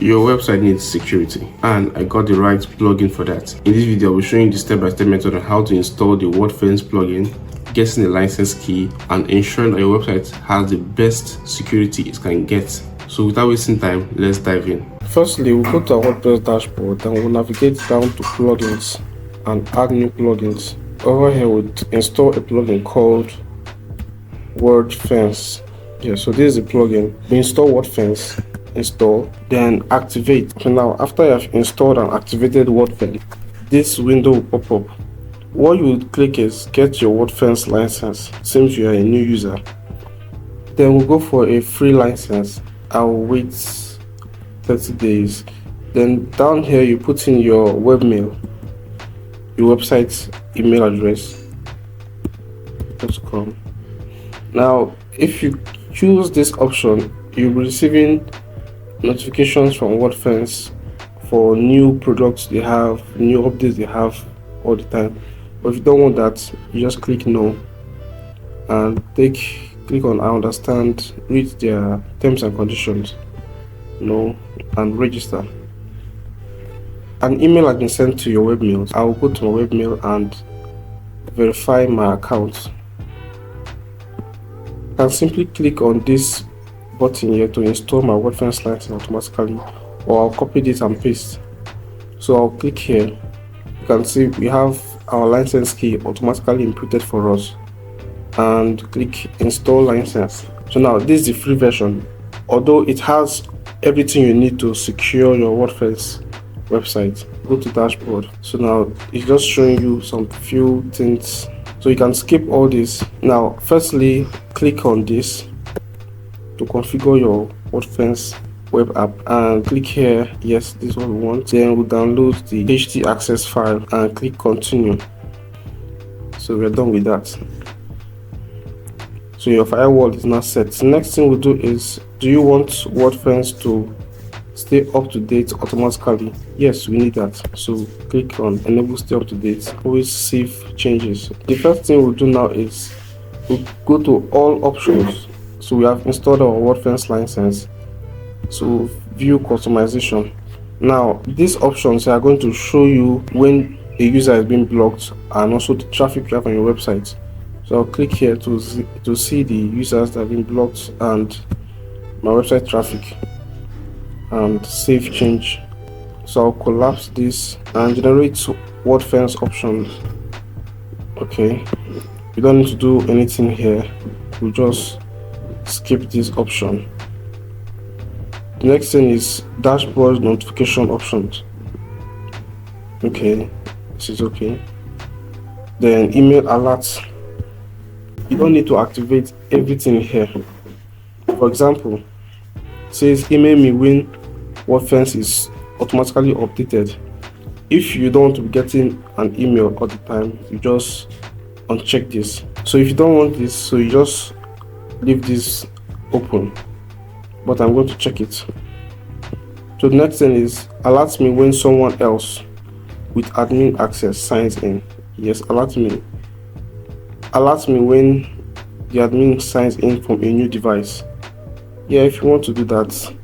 Your website needs security, and I got the right plugin for that. In this video, I will show you the step-by-step method on how to install the Wordfence plugin, getting a license key, and ensuring that your website has the best security it can get. So without wasting time, let's dive in. Firstly, we'll go to our WordPress dashboard and we'll navigate down to plugins and add new plugins. Over here, we'll install a plugin called Wordfence. Yeah, so this is the plugin. We install Wordfence, install, then activate. So now, after you have installed and activated Wordfence, this window will pop up. What you will click is get your Wordfence license, since you are a new user. Then we'll go for a free license. I'll wait 30 days. Then down here, you put in your webmail, your website email address. .com. Now, if you choose this option, you'll be receiving notifications from Wordfence for new products they have, new updates they have all the time. But if you don't want that, you just click no and click on I understand, read their terms and conditions, no, and register. An email has been sent to your webmail. I will go to my webmail and verify my account. I can simply click on this button here to install my Wordfence license automatically, or I'll copy this and paste. So I'll click here. You can see we have our license key automatically inputted for us, and click install license. So now this is the free version, although it has everything you need to secure your Wordfence website. Go to dashboard. So now it's just showing you some few things, so you can skip all this. Now firstly, click on this to configure your Wordfence web app and click here. Yes, this is what we want. Then we'll download the HT access file and click continue. So we're done with that. So your firewall is now set. The next thing we'll do is, do you want Wordfence to stay up to date automatically? Yes, we need that. So click on enable stay up to date. Always save changes. The first thing we'll do now is we'll go to all options. So we have installed our Wordfence license. So view customization. Now these options are going to show you when a user has been blocked and also the traffic you have on your website. So I'll click here to see the users that have been blocked and my website traffic, and save change. So I'll collapse this and generate Wordfence options. Okay, you don't need to do anything here. We'll just skip this option. The next thing is dashboard notification options. Okay, this is okay. Then email alerts. You don't need to activate everything here. For example, it says email me when Wordfence is automatically updated. If you don't want to be getting an email all the time, you just uncheck this. So if you don't want this, so you just leave this open, but I'm going to check it. So the next thing is alert me when someone else with admin access signs in. Yes, alert me when the admin signs in from a new device. Yeah, if you want to do that,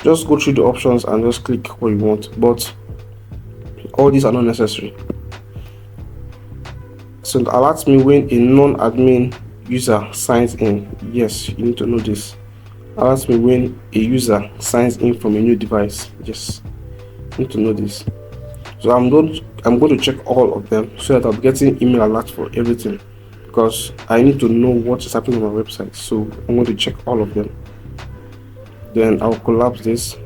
just go through the options and just click what you want, but all these are not necessary. So alert me when a non-admin user signs in. Yes, you need to know this. Alert me when a user signs in from a new device. Yes, you need to know this. So I'm going to check all of them so that I'll be getting email alerts for everything, because I need to know what is happening on my website. So I'm going to check all of them. Then I'll collapse this.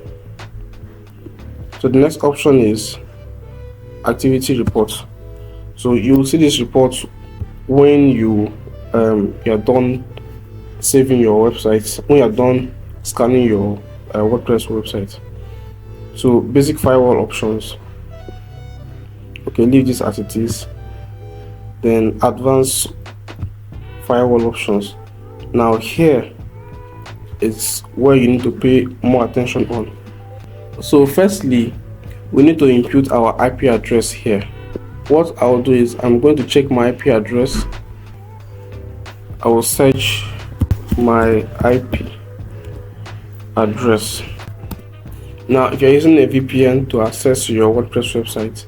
So the next option is activity report. So you'll see this report when you are done saving your website, when you're done scanning your WordPress website. So basic firewall options. Okay, leave this as it is. Then advanced firewall options. Now here is where you need to pay more attention on. So firstly, we need to input our IP address here. What I'll do is I'm going to check my IP address. I will search my IP address. Now if you're using a VPN to access your WordPress website,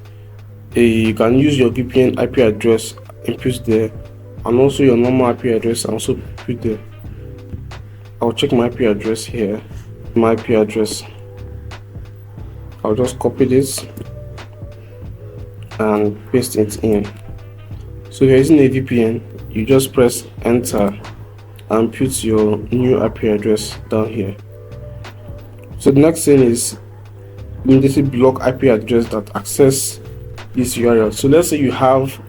you can use your VPN IP address input there, and also your normal IP address and also put there. I'll check my IP address here. My IP address, I'll just copy this and paste it in. So if you're using a VPN, you just press enter and put your new IP address down here. So the next thing is immediately block IP address that access this URL. So let's say you have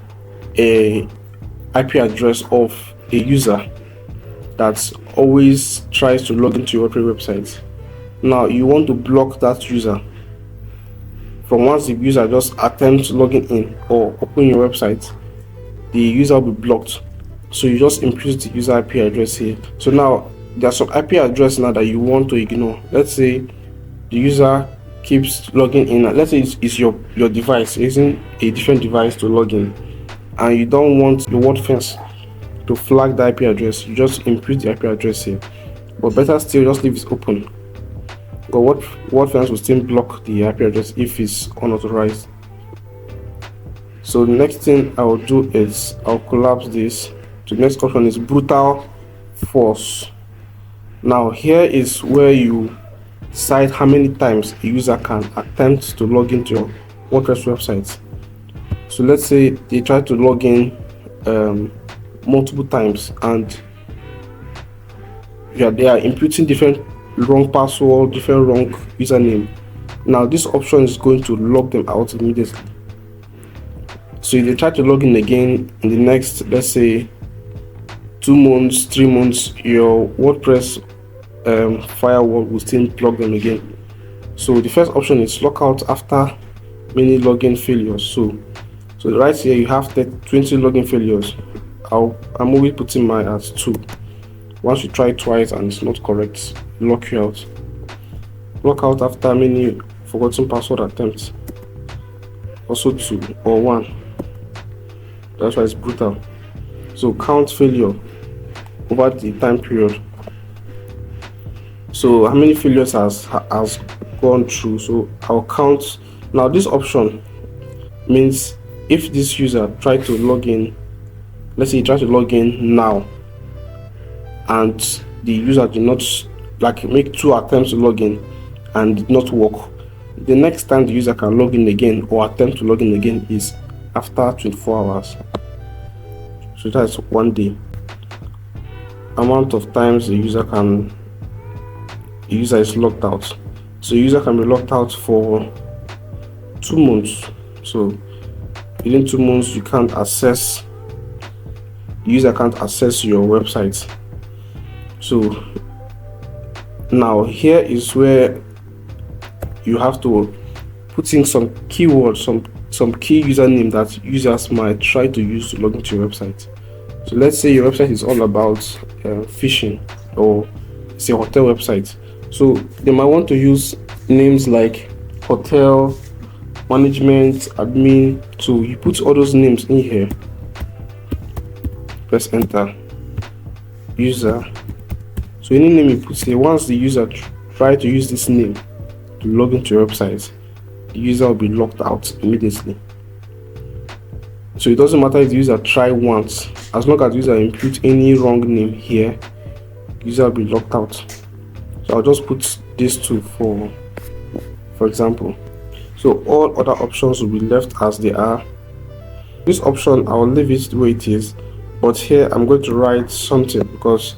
a IP address of a user that always tries to log into your website. Now you want to block that user from once the user just attempts logging in or open your website, the user will be blocked. So you just input the user IP address here. So now there's some IP address now that you want to ignore. Let's say the user keeps logging in. Let's say it's your device, using a different device to log in, and you don't want the Wordfence to flag the IP address. You just input the IP address here. But better still, just leave it open. But Wordfence will still block the IP address if it's unauthorized. So the next thing I will do is I'll collapse this. The next option is brutal force. Now here is where you decide how many times a user can attempt to log into your WordPress website. So let's say they try to log in multiple times, and they are inputting different wrong password, different wrong username. Now this option is going to log them out immediately. So if they try to log in again in the next, let's say 2 months, 3 months, your WordPress firewall will still block them again. So the first option is lockout after many login failures. So right here you have 20 login failures. I'm always putting mine as 2. Once you try twice and it's not correct, lock you out. Lockout after many forgotten password attempts, also 2 or 1. That's why it's brutal. So count failure over the time period. So how many failures has gone through. So I'll count. Now this option means if this user tried to log in, let's say he tried to log in now, and the user did not make 2 attempts to log in and did not work, the next time the user can log in again or attempt to log in again is after 24 hours. So that's 1 day. Amount of times the user is locked out. So the user can be locked out for 2 months. So within 2 months the user can't access your website. So now here is where you have to put in some keywords, some key username that users might try to use to log into your website. So let's say your website is all about fishing, or it's a hotel website. So they might want to use names like hotel, management, admin. So you put all those names in here, press enter, user. So any name you put here, once the user try to use this name to log into your website, the user will be locked out immediately. So it doesn't matter if the user try once, as long as the user input any wrong name here, the user will be locked out. So I'll just put these 2 for example. So all other options will be left as they are. This option I'll leave it the way it is, but here I'm going to write something, because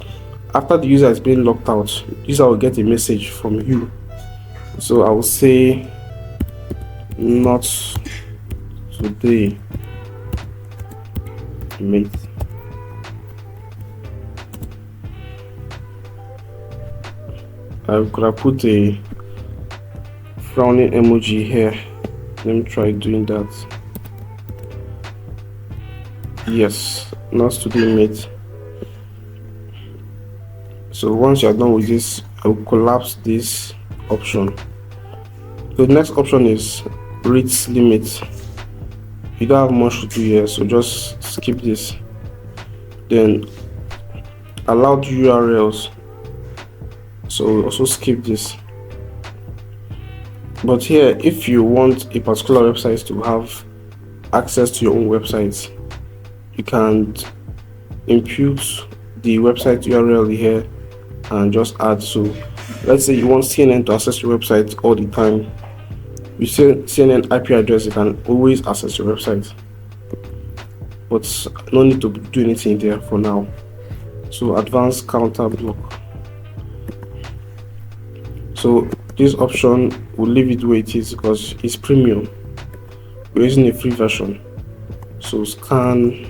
after the user is being locked out, the user will get a message from you. So I will say not today, mate. I could have put a frowning emoji here. Let me try doing that. Yes, not today, mate. So once you're done with this, I will collapse this option. So the next option is reads limit. You don't have much to do here, so just skip this. Then allowed URLs, so also skip this. But here, if you want a particular website to have access to your own website, you can impute the website URL here and just add. So let's say you want CNN to access your website all the time. You say CNN IP address, you can always access your website, but no need to do anything there for now. So advanced counter block. So this option will leave it where it is because it's premium. We're using a free version. So scan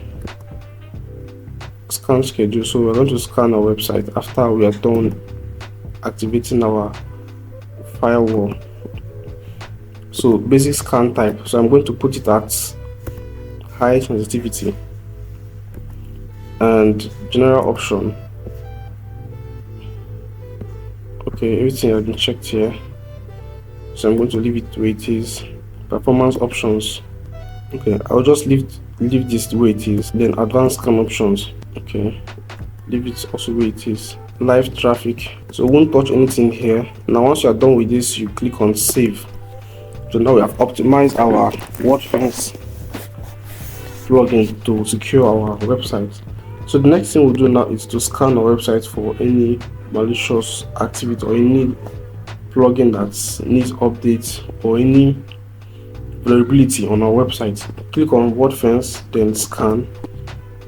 schedule. So we're going to scan our website after we are done activating our firewall. So basic scan type. So I'm going to put it at high sensitivity, and general option. Okay, everything has been checked here, so I'm going to leave it the way it is. Performance options. Okay, I'll just leave this the way it is. Then advanced scan options. Okay, leave it also the way it is. Live traffic. So we won't touch anything here. Now once you are done with this, you click on save. So now we have optimized our Wordfence plugin to secure our website. So the next thing we'll do now is to scan our website for any malicious activity or any plugin that needs updates or any vulnerability on our website. Click on Wordfence, then scan,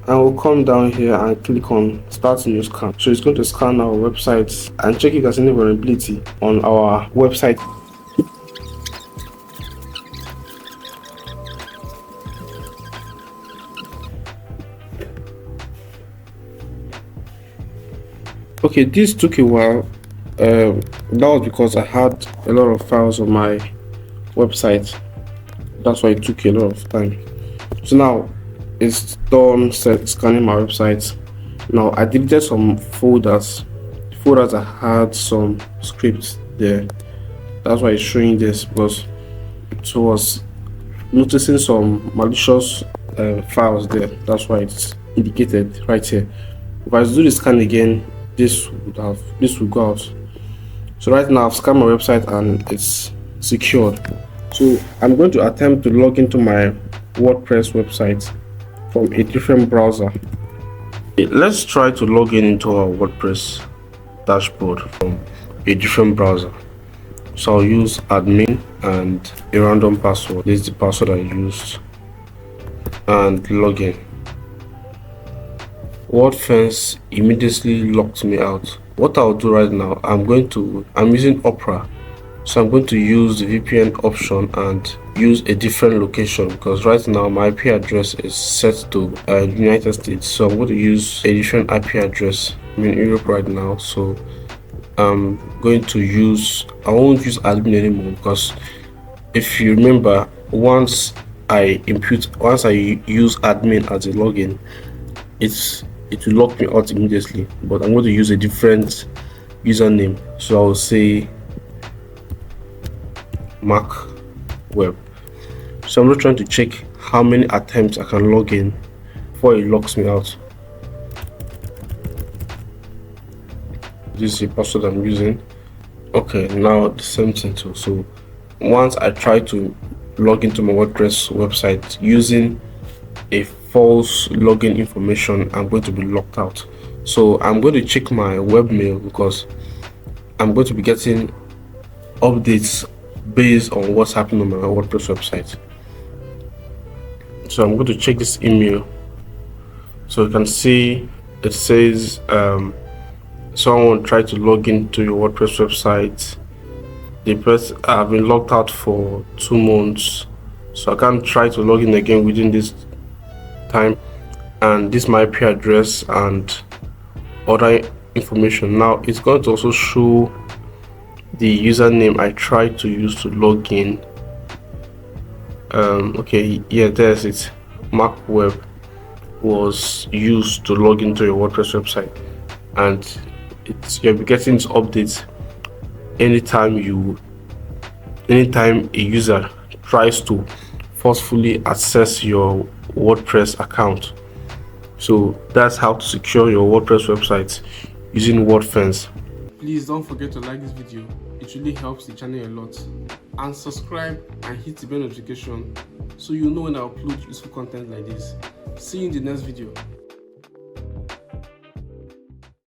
and we'll come down here and click on start new scan. So it's going to scan our website and check if there's any vulnerability on our website. Okay, this took a while. That was because I had a lot of files on my website. That's why it took a lot of time. So now it's done scanning my website. Now I deleted some folders that had some scripts there. That's why it's showing this, because it was noticing some malicious files there. That's why it's indicated right here. If I do the scan again, this will go out. So right now I've scanned my website and it's secured. So I'm going to attempt to log into my WordPress website from a different browser. Okay, let's try to log into our WordPress dashboard from a different browser. So I'll use admin and a random password. This is the password I used, and login. Wordfence immediately locked me out. What I'll do right now, I'm using Opera, so I'm going to use the VPN option and use a different location, because right now my IP address is set to United States. So I'm going to use a different IP address. I'm in Europe right now, so I'm going to I won't use admin anymore, because if you remember, once I use admin as a login, it will lock me out immediately. But I'm going to use a different username, so I'll say Mac Web. So I'm just trying to check how many attempts I can log in before it locks me out. This is the password I'm using. Okay, now the same thing too. So once I try to log into my WordPress website using a false login information, I'm going to be locked out. So I'm going to check my webmail, because I'm going to be getting updates based on what's happening on my WordPress website. So I'm going to check this email. So you can see it says someone tried to log into your WordPress website. The person I've been locked out for 2 months, so I can't try to log in again within this time. And this is my IP address and other information. Now it's going to also show the username I tried to use to log in. Okay, yeah, there's it. Mac Web was used to log into your WordPress website, and you'll be getting this update anytime a user tries to forcefully access your WordPress account. So that's how to secure your WordPress website using Wordfence. Please don't forget to like this video, it really helps the channel a lot, and subscribe and hit the bell notification so you know when I upload useful content like this. See you in the next video.